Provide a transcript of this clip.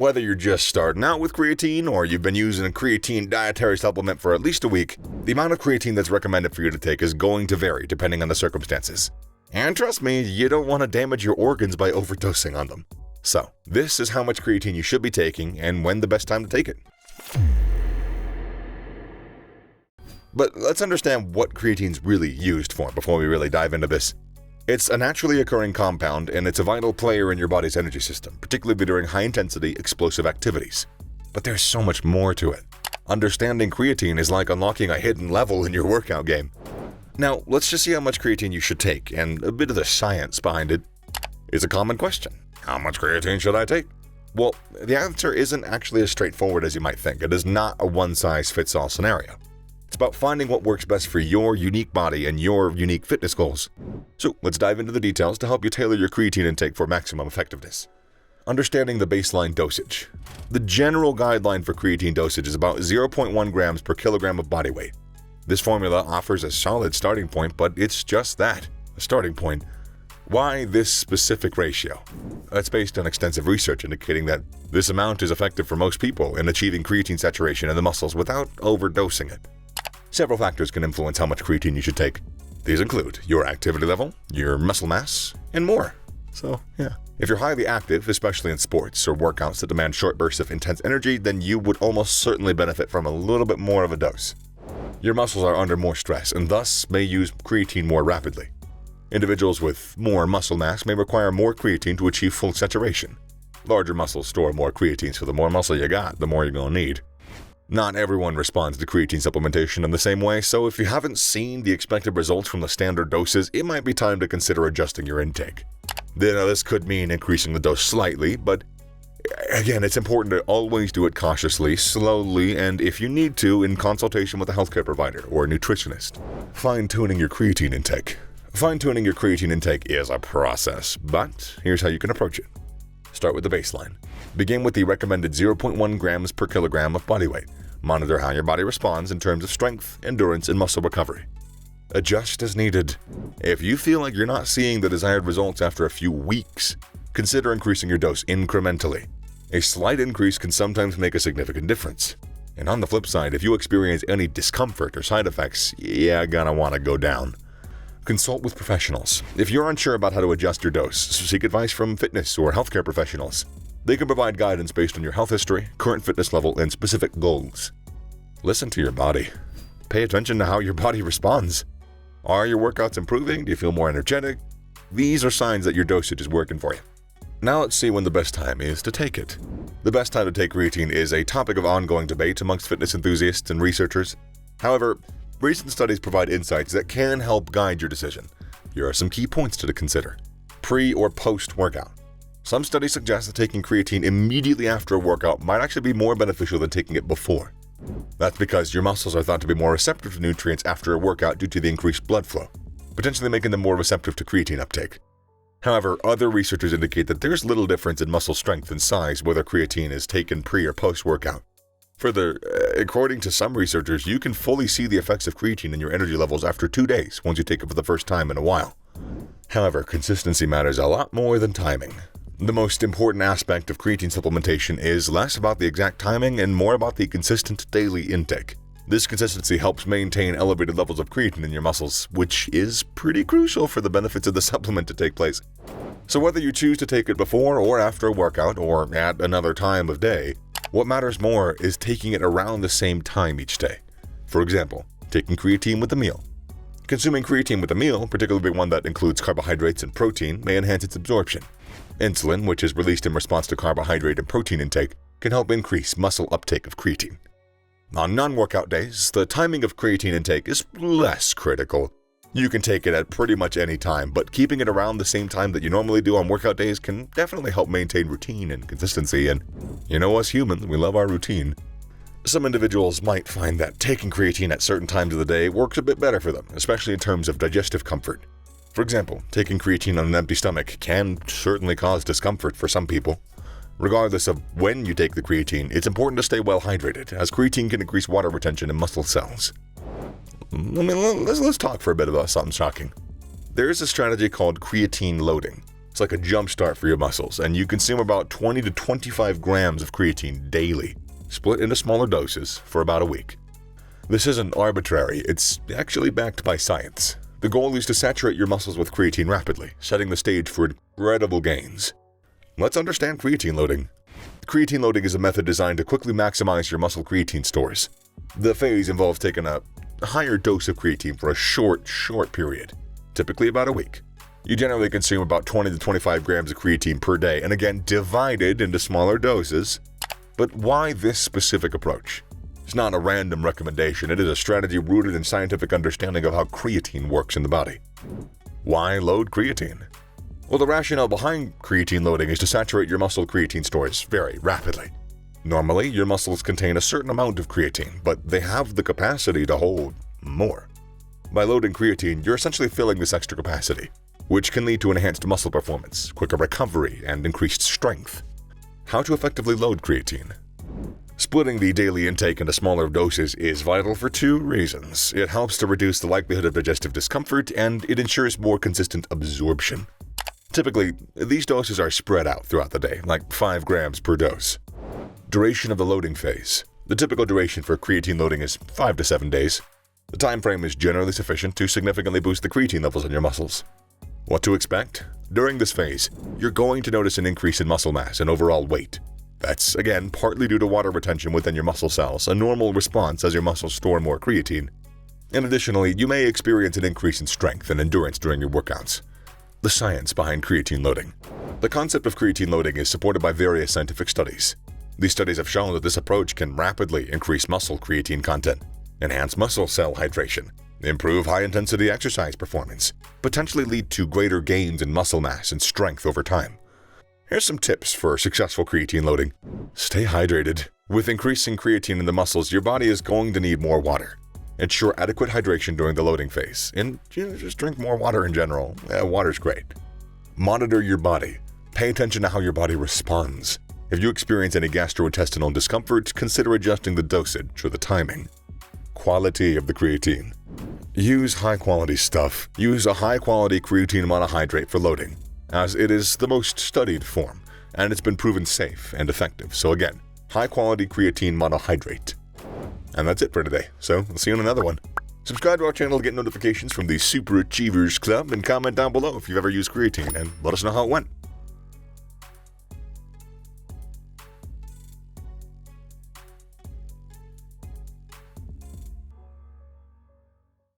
Whether you're just starting out with creatine or you've been using a creatine dietary supplement for at least a week, the amount of creatine that's recommended for you to take is going to vary depending on the circumstances. And trust me, you don't want to damage your organs by overdosing on them. So, this is how much creatine you should be taking and when the best time to take it. But let's understand what creatine's really used for before we really dive into this. It's a naturally occurring compound, and it's a vital player in your body's energy system, particularly during high-intensity, explosive activities. But there's so much more to it. Understanding creatine is like unlocking a hidden level in your workout game. Now, let's just see how much creatine you should take, and a bit of the science behind it is a common question. How much creatine should I take? Well, the answer isn't actually as straightforward as you might think. It is not a one-size-fits-all scenario. It's about finding what works best for your unique body and your unique fitness goals. So let's dive into the details to help you tailor your creatine intake for maximum effectiveness. Understanding the baseline dosage. The general guideline for creatine dosage is about 0.1 grams per kilogram of body weight. This formula offers a solid starting point, but it's just that, a starting point. Why this specific ratio? It's based on extensive research indicating that this amount is effective for most people in achieving creatine saturation in the muscles without overdosing it. Several factors can influence how much creatine you should take. These include your activity level, your muscle mass, and more. So, yeah. If you're highly active, especially in sports or workouts that demand short bursts of intense energy, then you would almost certainly benefit from a little bit more of a dose. Your muscles are under more stress and thus may use creatine more rapidly. Individuals with more muscle mass may require more creatine to achieve full saturation. Larger muscles store more creatine, so the more muscle you got, the more you're going to need. Not everyone responds to creatine supplementation in the same way, so if you haven't seen the expected results from the standard doses, it might be time to consider adjusting your intake. This could mean increasing the dose slightly, but again, it's important to always do it cautiously, slowly, and if you need to, in consultation with a healthcare provider or a nutritionist. Fine-tuning your creatine intake. Fine-tuning your creatine intake is a process, but here's how you can approach it. Start with the baseline. Begin with the recommended 0.1 grams per kilogram of body weight. Monitor how your body responds in terms of strength, endurance, and muscle recovery. Adjust as needed. If you feel like you're not seeing the desired results after a few weeks, consider increasing your dose incrementally. A slight increase can sometimes make a significant difference. And on the flip side, if you experience any discomfort or side effects, you're gonna want to go down. Consult with professionals. If you're unsure about how to adjust your dose, seek advice from fitness or healthcare professionals. They can provide guidance based on your health history, current fitness level, and specific goals. Listen to your body. Pay attention to how your body responds. Are your workouts improving? Do you feel more energetic? These are signs that your dosage is working for you. Now let's see when the best time is to take it. The best time to take creatine is a topic of ongoing debate amongst fitness enthusiasts and researchers. However, recent studies provide insights that can help guide your decision. Here are some key points to consider. Pre- or post-workout. Some studies suggest that taking creatine immediately after a workout might actually be more beneficial than taking it before. That's because your muscles are thought to be more receptive to nutrients after a workout due to the increased blood flow, potentially making them more receptive to creatine uptake. However, other researchers indicate that there's little difference in muscle strength and size whether creatine is taken pre- or post-workout. Further, according to some researchers, you can fully see the effects of creatine in your energy levels after 2 days once you take it for the first time in a while. However, consistency matters a lot more than timing. The most important aspect of creatine supplementation is less about the exact timing and more about the consistent daily intake. This consistency helps maintain elevated levels of creatine in your muscles, which is pretty crucial for the benefits of the supplement to take place. So whether you choose to take it before or after a workout or at another time of day, what matters more is taking it around the same time each day. For example, taking creatine with a meal. Consuming creatine with a meal, particularly one that includes carbohydrates and protein, may enhance its absorption. Insulin, which is released in response to carbohydrate and protein intake, can help increase muscle uptake of creatine. On non-workout days, the timing of creatine intake is less critical. You can take it at pretty much any time, but keeping it around the same time that you normally do on workout days can definitely help maintain routine and consistency, and you know us humans, we love our routine. Some individuals might find that taking creatine at certain times of the day works a bit better for them, especially in terms of digestive comfort. For example, taking creatine on an empty stomach can certainly cause discomfort for some people. Regardless of when you take the creatine, it's important to stay well hydrated, as creatine can increase water retention in muscle cells. Let's talk for a bit about something shocking. There is a strategy called creatine loading. like a jump start for your muscles, and you consume about 20 to 25 grams of creatine daily, split into smaller doses for about a week. This isn't arbitrary, it's actually backed by science. The goal is to saturate your muscles with creatine rapidly, setting the stage for incredible gains. Let's understand creatine loading. Creatine loading is a method designed to quickly maximize your muscle creatine stores. The phase involves taking a higher dose of creatine for a short period, typically about a week. You generally consume about 20 to 25 grams of creatine per day, and again, divided into smaller doses. But why this specific approach? It's not a random recommendation, it is a strategy rooted in scientific understanding of how creatine works in the body. Why load creatine? Well, the rationale behind creatine loading is to saturate your muscle creatine stores very rapidly. Normally, your muscles contain a certain amount of creatine, but they have the capacity to hold more. By loading creatine, you're essentially filling this extra capacity, which can lead to enhanced muscle performance, quicker recovery, and increased strength. How to effectively load creatine? Splitting the daily intake into smaller doses is vital for two reasons. It helps to reduce the likelihood of digestive discomfort, and it ensures more consistent absorption. Typically, these doses are spread out throughout the day, like 5 grams per dose. Duration of the loading phase. The typical duration for creatine loading is 5 to 7 days. The time frame is generally sufficient to significantly boost the creatine levels in your muscles. What to expect? During this phase, you're going to notice an increase in muscle mass and overall weight. That's, again, partly due to water retention within your muscle cells, a normal response as your muscles store more creatine. And additionally, you may experience an increase in strength and endurance during your workouts. The science behind creatine loading. The concept of creatine loading is supported by various scientific studies. These studies have shown that this approach can rapidly increase muscle creatine content, enhance muscle cell hydration, improve high-intensity exercise performance, potentially lead to greater gains in muscle mass and strength over time. Here's some tips for successful creatine loading. Stay hydrated. With increasing creatine in the muscles, your body is going to need more water. Ensure adequate hydration during the loading phase, and just drink more water in general. Water's great. Monitor your body. Pay attention to how your body responds. If you experience any gastrointestinal discomfort, consider adjusting the dosage or the timing. Quality of the creatine. Use high-quality stuff. Use a high-quality creatine monohydrate for loading, as it is the most studied form, and it's been proven safe and effective. So again, high-quality creatine monohydrate. And that's it for today, so we'll see you on another one. Subscribe to our channel to get notifications from the Super Achievers Club, and comment down below if you've ever used creatine, and let us know how it went.